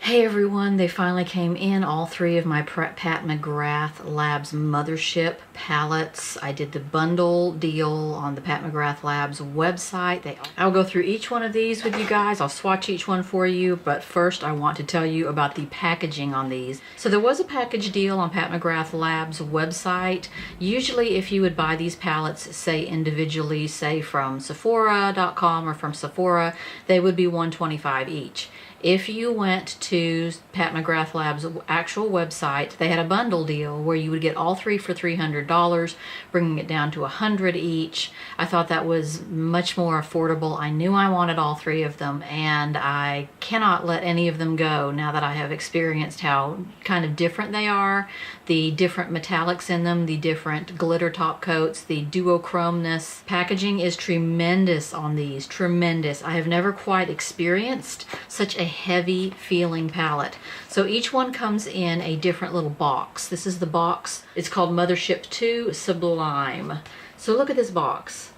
Hey everyone, they finally came in, all three of my Pat McGrath Labs Mothership palettes. I did the bundle deal on the Pat McGrath Labs website. I'll go through each one of these with you guys. I'll swatch each one for you, but first I want to tell you about the packaging on these. So there was a package deal on Pat McGrath Labs website. Usually if you would buy these palettes, say individually, say from Sephora.com or from Sephora, they would be $125 each. If you went to Pat McGrath Labs' actual website, they had a bundle deal where you would get all three for $300, bringing it down to $100 each. I thought that was much more affordable. I knew I wanted all three of them, and I cannot let any of them go now that I have experienced how kind of different they are, the different metallics in them, the different glitter top coats, the duochromeness. Packaging is tremendous on these, tremendous. I have never quite experienced such a heavy feeling palette. So each one comes in a different little box. This is the box. It's called Mothership II Sublime. So look at this box.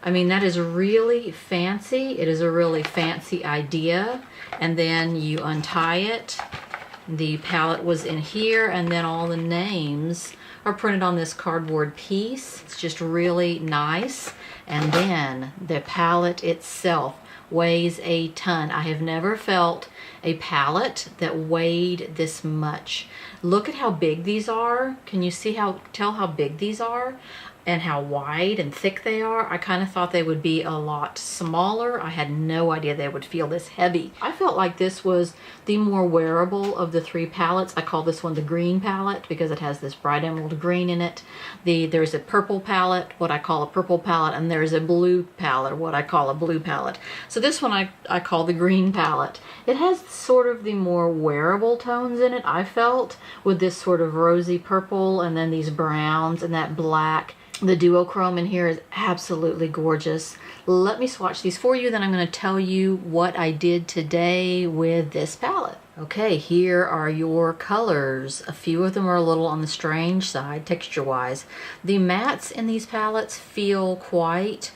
I mean, that is really fancy. It is a really fancy idea. And then you untie it. The palette was in here, and then all the names are printed on this cardboard piece. It's just really nice. And then the palette itself weighs a ton. I have never felt a palette that weighed this much. Look at how big these are. Can you see tell how big these are and how wide and thick they are? I kind of thought they would be a lot smaller. I had no idea they would feel this heavy. I felt like this was the more wearable of the three palettes. I call this one the green palette because it has this bright emerald green in it. There's a purple palette, what I call a purple palette, and there's a blue palette, what I call a blue palette. So this one I call the green palette. It has sort of the more wearable tones in it, I felt, with this sort of rosy purple and then these browns and that black. The duochrome in here is absolutely gorgeous. Let me swatch these for you, then I'm going to tell you what I did today with this palette. Okay, here are your colors. A few of them are a little on the strange side, texture-wise. The mattes in these palettes feel quite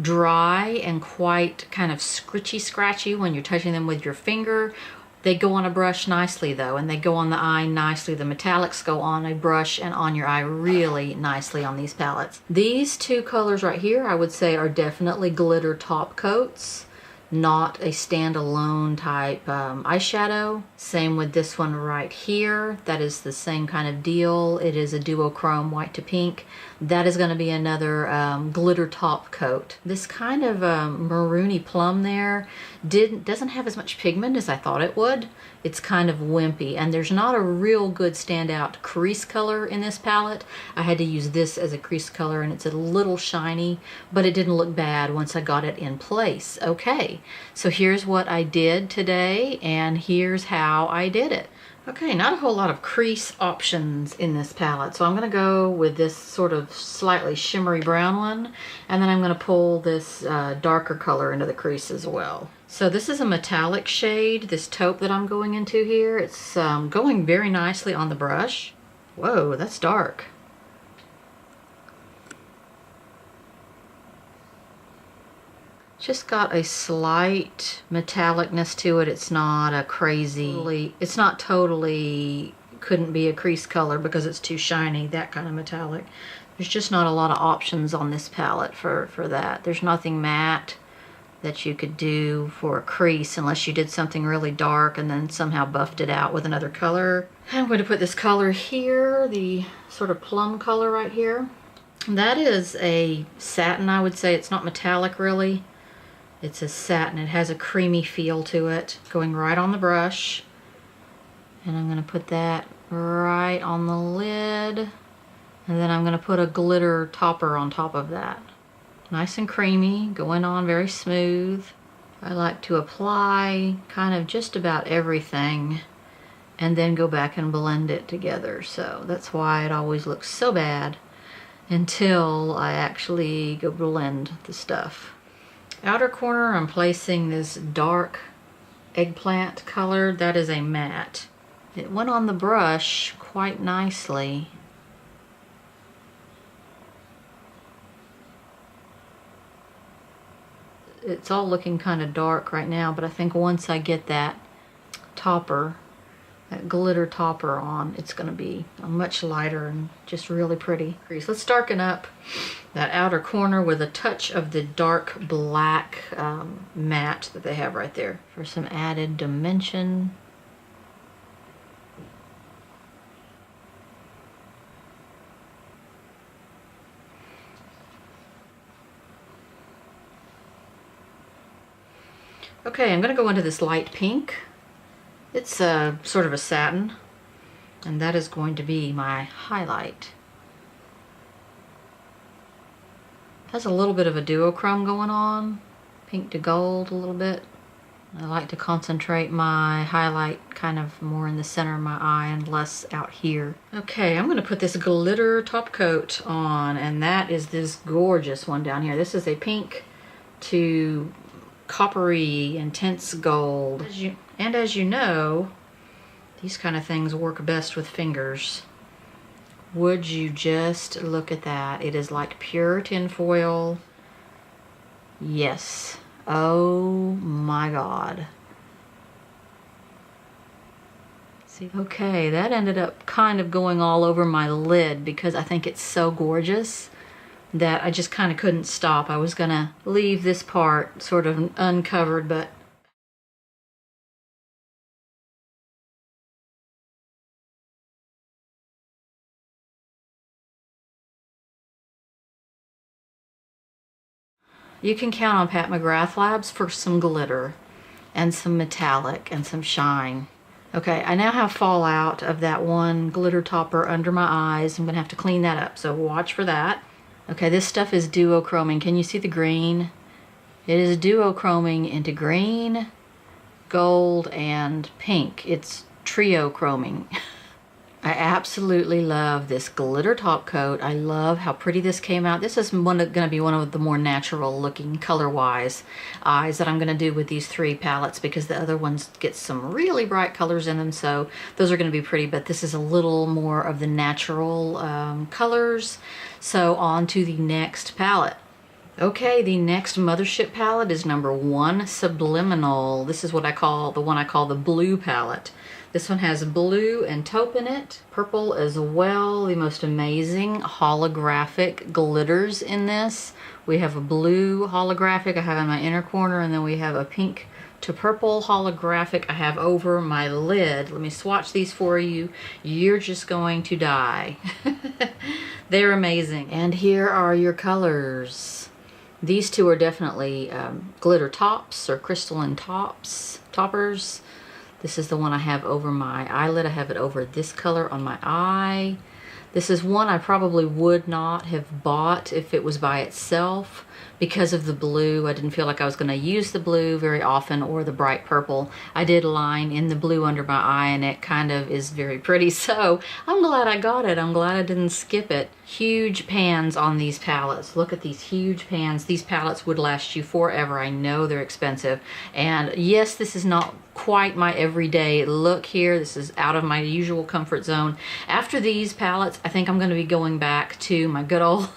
dry and quite kind of scratchy when you're touching them with your finger. They go on a brush nicely though, and they go on the eye nicely. The metallics go on a brush and on your eye really nicely on these palettes. These two colors right here I would say are definitely glitter top coats, not a standalone type eyeshadow. Same with this one right here. That is the same kind of deal. It is a duochrome white to pink. That is going to be another glitter top coat. This kind of maroony plum there doesn't have as much pigment as I thought it would. It's kind of wimpy, and there's not a real good standout crease color in this palette. I had to use this as a crease color, and it's a little shiny, but it didn't look bad once I got it in place. Okay, so here's what I did today, and here's how I did it. Okay, not a whole lot of crease options in this palette, so I'm going to go with this sort of slightly shimmery brown one, and then I'm going to pull this darker color into the crease as well. So this is a metallic shade, this taupe that I'm going into here. It's going very nicely on the brush. Whoa, that's dark. Just got a slight metallicness to it. It's not a crazy, it's not totally, couldn't be a crease color because it's too shiny, that kind of metallic. There's just not a lot of options on this palette for that. There's nothing matte that you could do for a crease unless you did something really dark and then somehow buffed it out with another color. I'm going to put this color here, the sort of plum color right here. That is a satin, I would say. It's not metallic really. It's a satin. It has a creamy feel to it, going right on the brush. And I'm going to put that right on the lid. And then I'm going to put a glitter topper on top of that. Nice and creamy, going on very smooth. I like to apply kind of just about everything and then go back and blend it together. So that's why it always looks so bad until I actually go blend the stuff. Outer corner, I'm placing this dark eggplant color. That is a matte. It went on the brush quite nicely. It's all looking kind of dark right now, but I think once I get that topper that glitter topper on, it's going to be much lighter and just really pretty. Let's darken up that outer corner with a touch of the dark black matte that they have right there for some added dimension. Okay, I'm going to go into this light pink. It's sort of a satin, and that is going to be my highlight. Has a little bit of a duochrome going on, pink to gold a little bit. I like to concentrate my highlight kind of more in the center of my eye and less out here. Okay, I'm going to put this glitter top coat on, and that is this gorgeous one down here. This is a pink to coppery, intense gold. As you know, these kind of things work best with fingers. Would you just look at that? It is like pure tinfoil. Yes. Oh my God. See, okay, that ended up kind of going all over my lid because I think it's so gorgeous that I just kind of couldn't stop. I was gonna leave this part sort of uncovered, but you can count on Pat McGrath Labs for some glitter and some metallic and some shine. Okay, I now have fallout of that one glitter topper under my eyes. I'm gonna have to clean that up, so watch for that. Okay, this stuff is duochroming. Can you see the green? It is duochroming into green, gold, and pink. It's trio chroming. I absolutely love this glitter top coat. I love how pretty this came out. This is going to be one of the more natural looking color-wise eyes that I'm going to do with these three palettes because the other ones get some really bright colors in them, so those are going to be pretty, but this is a little more of the natural colors. So on to the next palette. Okay, the next Mothership palette is number 1, Subliminal. This is what I call, the one I call the blue palette. This one has blue and taupe in it, purple as well. The most amazing holographic glitters in this. We have a blue holographic I have in my inner corner, and then we have a pink to purple holographic I have over my lid. Let me swatch these for you. You're just going to die. They're amazing. And here are your colors. These two are definitely glitter tops or crystalline toppers. This is the one I have over my eyelid. I have it over this color on my eye. This is one I probably would not have bought if it was by itself because of the blue. I didn't feel like I was going to use the blue very often or the bright purple. I did line in the blue under my eye and it kind of is very pretty. So I'm glad I got it. I'm glad I didn't skip it. Huge pans on these palettes. Look at these huge pans. These palettes would last you forever. I know they're expensive. And yes, this is not quite my everyday look here. This is out of my usual comfort zone. After these palettes, I think I'm going to be going back to my good old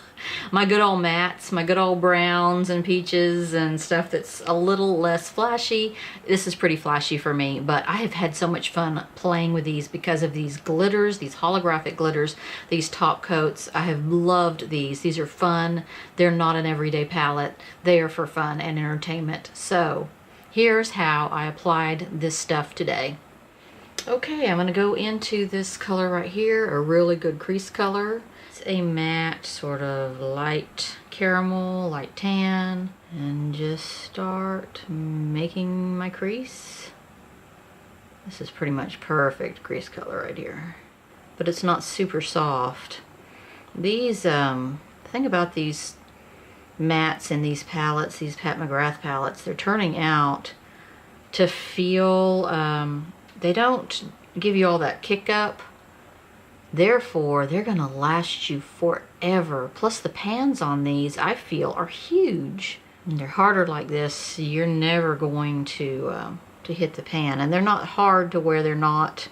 mattes, my good old browns and peaches and stuff that's a little less flashy. This is pretty flashy for me, but I have had so much fun playing with these because of these glitters, these holographic glitters, these top coats. I have loved these. These are fun. They're not an everyday palette. They are for fun and entertainment. So here's how I applied this stuff today. Okay, I'm going to go into this color right here, a really good crease color. It's a matte, sort of light caramel, light tan, and just start making my crease. This is pretty much perfect crease color right here, but it's not super soft. These, the thing about these mattes in these palettes, these Pat McGrath palettes, they're turning out to feel, they don't give you all that kick up. Therefore, they're gonna last you forever. Plus the pans on these, I feel, are huge. And they're harder like this, you're never going to hit the pan. And they're not hard to where they're not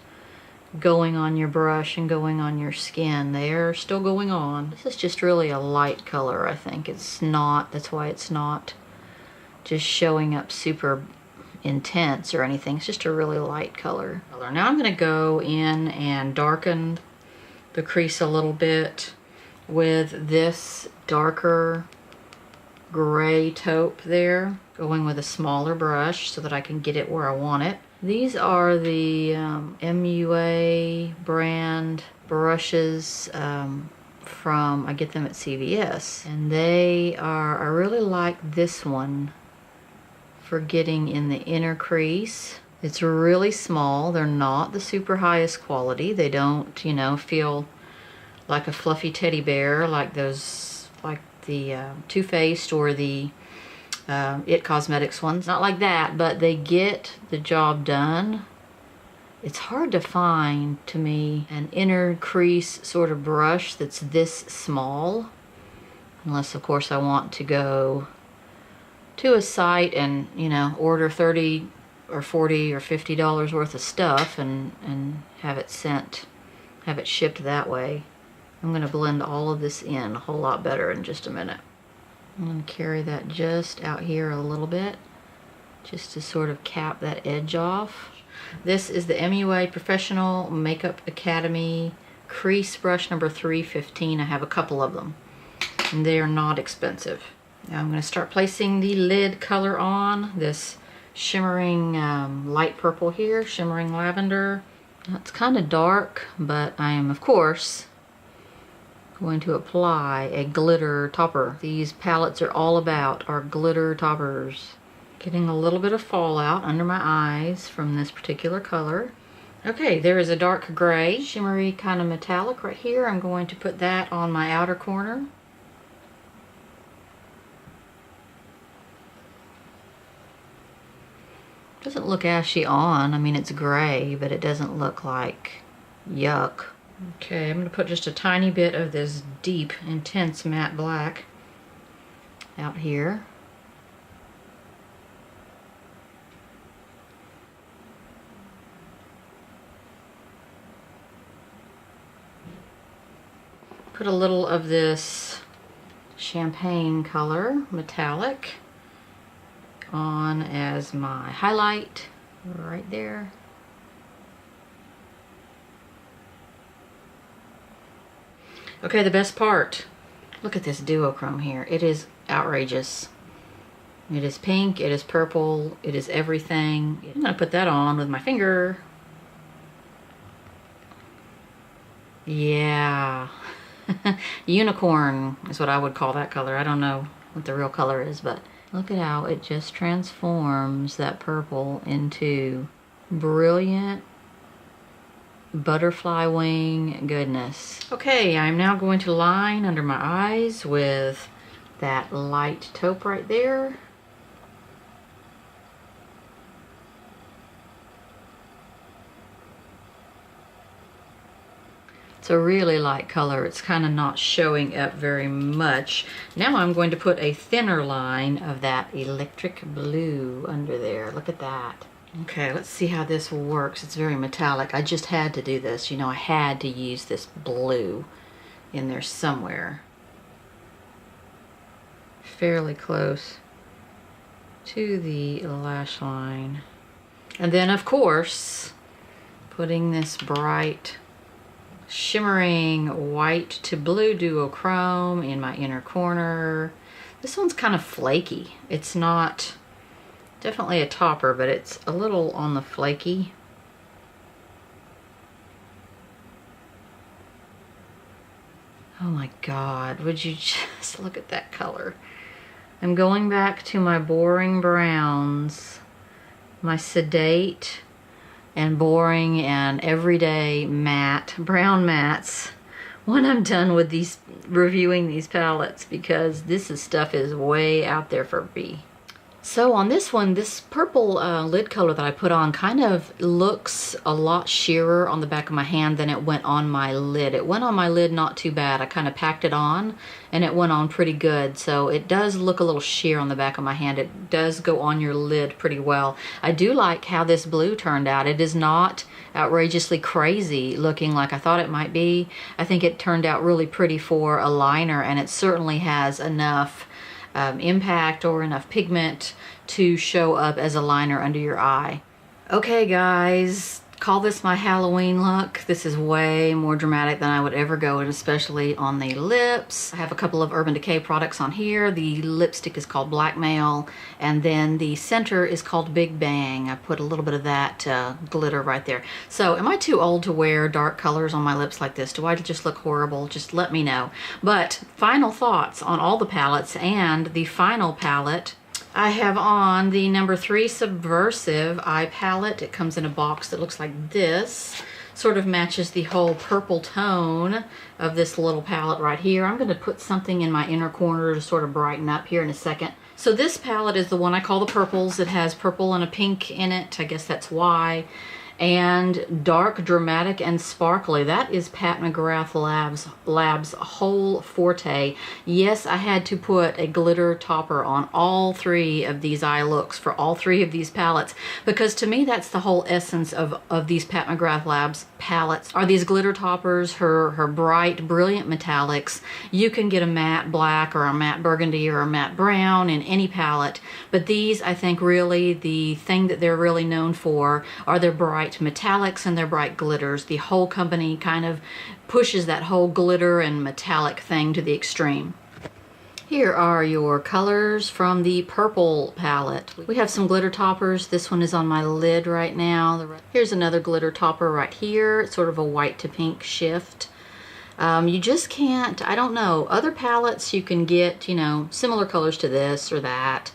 going on your brush and going on your skin. They're still going on. This is just really a light color, I think. It's not, that's why it's not just showing up super intense or anything. It's just a really light color. Now I'm gonna go in and darken the crease a little bit with this darker gray taupe there, going with a smaller brush so that I can get it where I want it. These are the MUA brand brushes from, I get them at CVS, and they are, I really like this one for getting in the inner crease. It's really small. They're not the super highest quality. They don't, you know, feel like a fluffy teddy bear like those, like the Too Faced or the It Cosmetics ones. Not like that, but they get the job done. It's hard to find, to me, an inner crease sort of brush that's this small. Unless, of course, I want to go to a site and, you know, order $30 or $40 or $50 worth of stuff and have it sent, have it shipped that way. I'm going to blend all of this in a whole lot better in just a minute. I'm going to carry that just out here a little bit, just to sort of cap that edge off. This is the MUA Professional Makeup Academy Crease Brush number 315. I have a couple of them, and they are not expensive. Now I'm going to start placing the lid color on, this shimmering light purple here, shimmering lavender. It's kind of dark, but I am, of course, going to apply a glitter topper. These palettes are all about our glitter toppers. Getting a little bit of fallout under my eyes from this particular color. Okay, there is a dark gray, shimmery kind of metallic right here. I'm going to put that on my outer corner. Doesn't look ashy on. I mean, it's gray, but it doesn't look like yuck. Okay, I'm going to put just a tiny bit of this deep, intense matte black out here. Put a little of this champagne color, metallic, on as my highlight right there. Okay, the best part. Look at this duochrome here. It is outrageous. It is pink, it is purple, it is everything. I'm gonna put that on with my finger. Yeah. Unicorn is what I would call that color. I don't know what the real color is, but look at how it just transforms that purple into brilliant butterfly wing goodness. Okay, I'm now going to line under my eyes with that light taupe right there. It's a really light color. It's kind of not showing up very much. Now I'm going to put a thinner line of that electric blue under there. Look at that. Okay, let's see how this works. It's very metallic. I just had to do this. You know, I had to use this blue in there somewhere. Fairly close to the lash line. And then, of course, putting this bright shimmering white to blue duochrome in my inner corner. This one's kind of flaky. It's not definitely a topper, but it's a little on the flaky. Oh my God, would you just look at that color? I'm going back to my boring browns, my sedate and boring and everyday matte, brown mattes, when I'm done with these, reviewing these palettes, because this stuff is way out there for me. So on this one, this purple lid color that I put on kind of looks a lot sheerer on the back of my hand than it went on my lid. It went on my lid not too bad. I kind of packed it on and it went on pretty good. So it does look a little sheer on the back of my hand. It does go on your lid pretty well. I do like how this blue turned out. It is not outrageously crazy looking like I thought it might be. I think it turned out really pretty for a liner, and it certainly has enough impact or enough pigment to show up as a liner under your eye. Okay guys, call this my Halloween look. This is way more dramatic than I would ever go, and especially on the lips. I have a couple of Urban Decay products on here. The lipstick is called Blackmail, and then the center is called Big Bang. I put a little bit of that glitter right there. So am I too old to wear dark colors on my lips like this? Do I just look horrible? Just let me know. But final thoughts on all the palettes and the final palette. I have on the number 3 Subversive eye palette. It comes in a box that looks like this. Sort of matches the whole purple tone of this little palette right here. I'm going to put something in my inner corner to sort of brighten up here in a second. So this palette is the one I call the purples. It has purple and a pink in it. I guess that's why. And dark, dramatic, and sparkly. That is Pat McGrath Labs whole forte. Yes, I had to put a glitter topper on all 3 of these eye looks for all 3 of these palettes, because to me that's the whole essence of these Pat McGrath Labs palettes, are these glitter toppers, her bright, brilliant metallics. You can get a matte black or a matte burgundy or a matte brown in any palette, but these, I think, really the thing that they're really known for are their bright metallics and their bright glitters. The whole company kind of pushes that whole glitter and metallic thing to the extreme. Here are your colors from the purple palette. We have some glitter toppers. This one is on my lid right now. Here's another glitter topper right here. It's sort of a white to pink shift. You just can't, I don't know, other palettes you can get, you know, similar colors to this or that.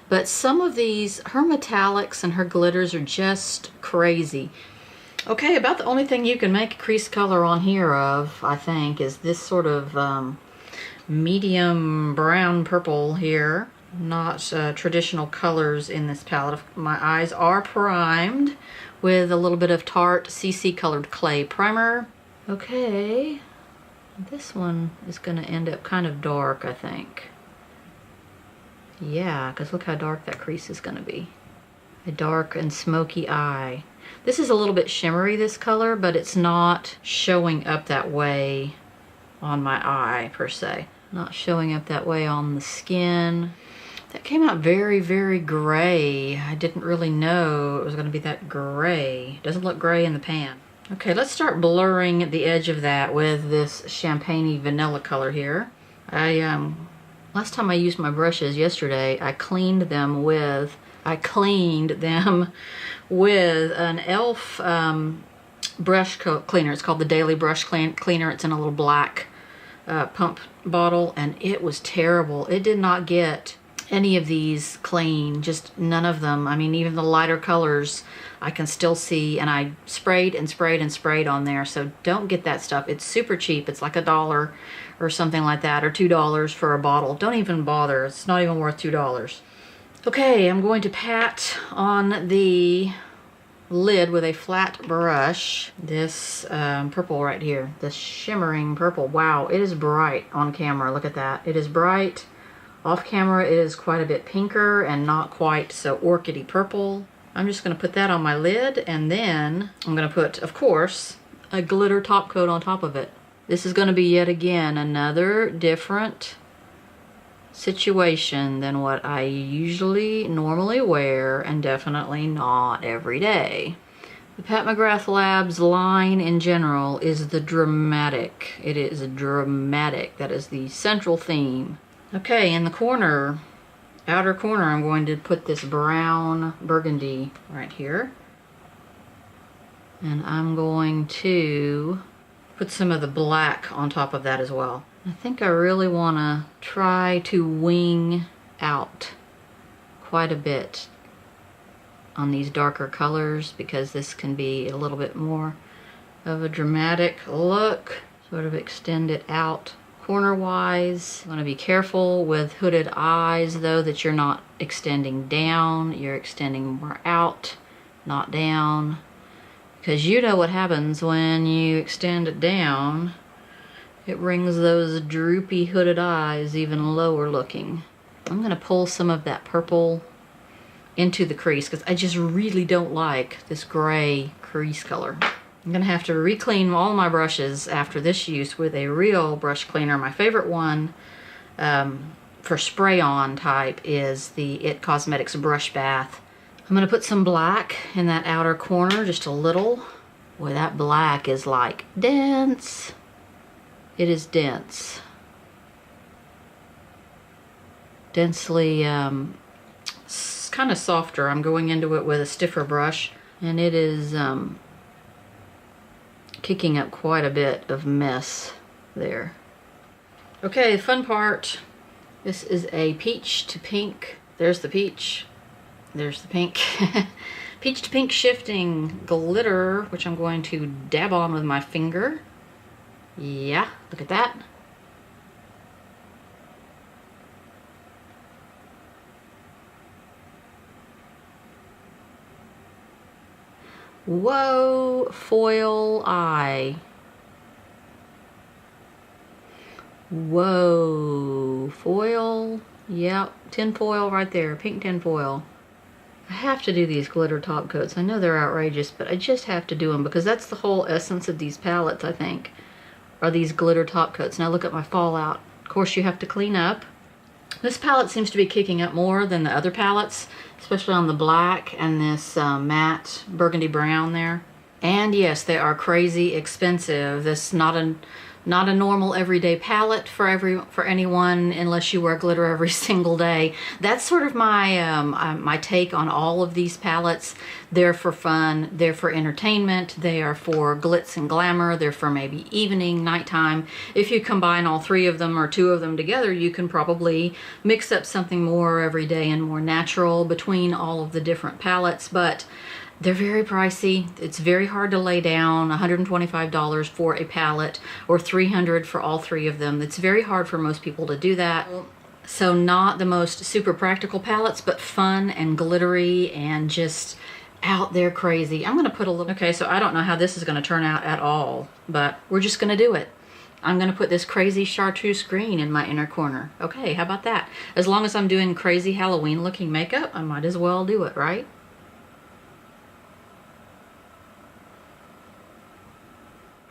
But some of these, her metallics and her glitters are just crazy. Okay, about the only thing you can make a crease color on here of, I think, is this sort of medium brown purple here. Not traditional colors in this palette. My eyes are primed with a little bit of Tarte CC Colored Clay Primer. Okay, this one is going to end up kind of dark, I think. Yeah, because look how dark that crease is going to be. A dark and smoky eye. This is a little bit shimmery, this color, but it's not showing up that way on my eye, per se. Not showing up that way on the skin. That came out very, very gray. I didn't really know it was going to be that gray. It doesn't look gray in the pan. Okay, let's start blurring the edge of that with this champagne-y vanilla color here. Last time I used my brushes yesterday, I cleaned them with an e.l.f. Brush cleaner. It's called the Daily Brush Cleaner. It's in a little black pump bottle, and it was terrible. It did not get any of these clean, just none of them. I mean, even the lighter colors I can still see, and I sprayed and sprayed and sprayed on there, so don't get that stuff. It's super cheap. It's like $1 or something like that, or $2 for a bottle. Don't even bother. It's not even worth $2. Okay, I'm going to pat on the lid with a flat brush. This purple right here, this shimmering purple. Wow, it is bright on camera. Look at that. It is bright. Off camera, it is quite a bit pinker and not quite so orchidy purple. I'm just going to put that on my lid, and then I'm going to put, of course, a glitter top coat on top of it. This is going to be yet again another different situation than what I normally wear, and definitely not every day. The Pat McGrath Labs line in general is the dramatic. It is dramatic. That is the central theme. Okay, in the corner, outer corner, I'm going to put this brown burgundy right here. And I'm going to put some of the black on top of that as well. I think I really want to try to wing out quite a bit on these darker colors, because this can be a little bit more of a dramatic look. Sort of extend it out corner-wise. You want to be careful with hooded eyes, though, that you're not extending down. You're extending more out, not down. Because you know what happens when you extend it down. It brings those droopy hooded eyes even lower looking. I'm going to pull some of that purple into the crease, because I just really don't like this gray crease color. I'm going to have to re-clean all my brushes after this use with a real brush cleaner. My favorite one for spray on type is the It Cosmetics Brush Bath. I'm gonna put some black in that outer corner, just a little. Boy, that black is like dense. It is dense. Densely, kind of softer. I'm going into it with a stiffer brush, and it is kicking up quite a bit of mess there. Okay, the fun part. This is a peach to pink. There's the peach. There's the pink. Peach to pink shifting glitter, which I'm going to dab on with my finger. Yeah, look at that. Whoa, foil eye. Whoa, foil. Yep, tin foil right there, pink tin foil. I have to do these glitter top coats. I know they're outrageous, but I just have to do them because that's the whole essence of these palettes, I think, are these glitter top coats. Now look at my fallout. Of course, you have to clean up. This palette seems to be kicking up more than the other palettes, especially on the black and this matte burgundy brown there. And yes, they are crazy expensive. This is not a normal everyday palette for anyone unless you wear glitter every single day. That's sort of my my take on all of these palettes. They're for fun, they're for entertainment, they are for glitz and glamour, they're for maybe evening, nighttime. If you combine all three of them or two of them together, you can probably mix up something more everyday and more natural between all of the different palettes, but they're very pricey. It's very hard to lay down $125 for a palette or $300 for all three of them. It's very hard for most people to do that. So not the most super practical palettes, but fun and glittery and just out there crazy. I'm gonna put a little, okay, so I don't know how this is gonna turn out at all, but we're just gonna do it. I'm gonna put this crazy chartreuse green in my inner corner. Okay, how about that? As long as I'm doing crazy Halloween looking makeup, I might as well do it, right?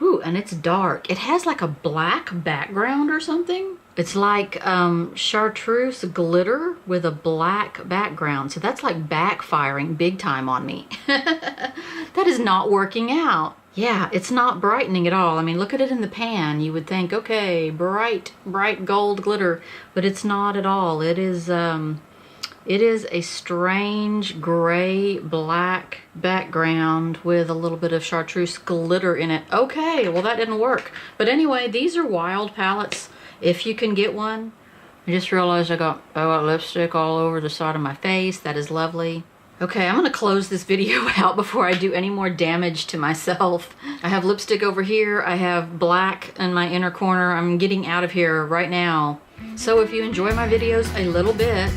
Ooh, and it's dark. It has like a black background or something. It's like chartreuse glitter with a black background. So that's like backfiring big time on me. That is not working out. Yeah, it's not brightening at all. I mean, look at it in the pan. You would think, okay, bright gold glitter, but it's not at all. It is a strange gray black background with a little bit of chartreuse glitter in it. Okay, well that didn't work. But anyway, these are wild palettes if you can get one. I just realized I got lipstick all over the side of my face. That is lovely. Okay, I'm gonna close this video out before I do any more damage to myself. I have lipstick over here. I have black in my inner corner. I'm getting out of here right now. So if you enjoy my videos a little bit,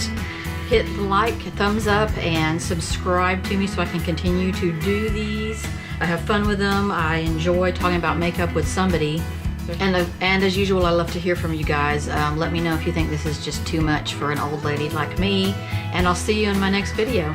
hit the like, thumbs up, and subscribe to me so I can continue to do these. I have fun with them. I enjoy talking about makeup with somebody. And as usual, I love to hear from you guys. Let me know if you think this is just too much for an old lady like me. And I'll see you in my next video.